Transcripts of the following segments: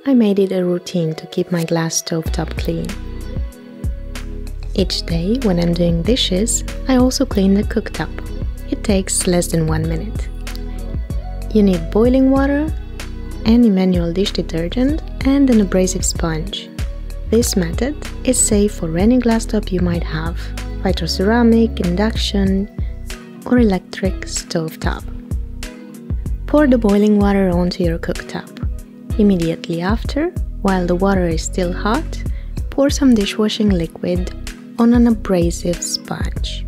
I made it a routine to keep my glass stovetop clean. Each day, when I'm doing dishes, I also clean the cooktop. It takes less than 1 minute. You need boiling water, any manual dish detergent, and an abrasive sponge. This method is safe for any glass top you might have, vitroceramic, induction, or electric stovetop. Pour the boiling water onto your cooktop. Immediately after, while the water is still hot, pour some dishwashing liquid on an abrasive sponge.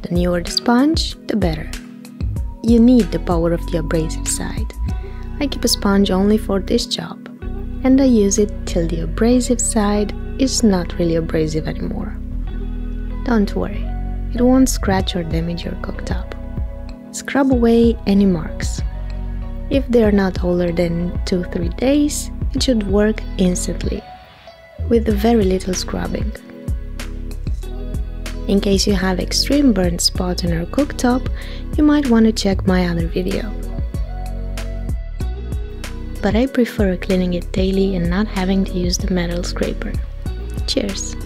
The newer the sponge, the better. You need the power of the abrasive side. I keep a sponge only for this job, and I use it till the abrasive side is not really abrasive anymore. Don't worry, it won't scratch or damage your cooktop. Scrub away any marks. If they are not older than 2-3 days, it should work instantly, with very little scrubbing. In case you have extreme burnt spots on your cooktop, you might want to check my other video. But I prefer cleaning it daily and not having to use the metal scraper. Cheers!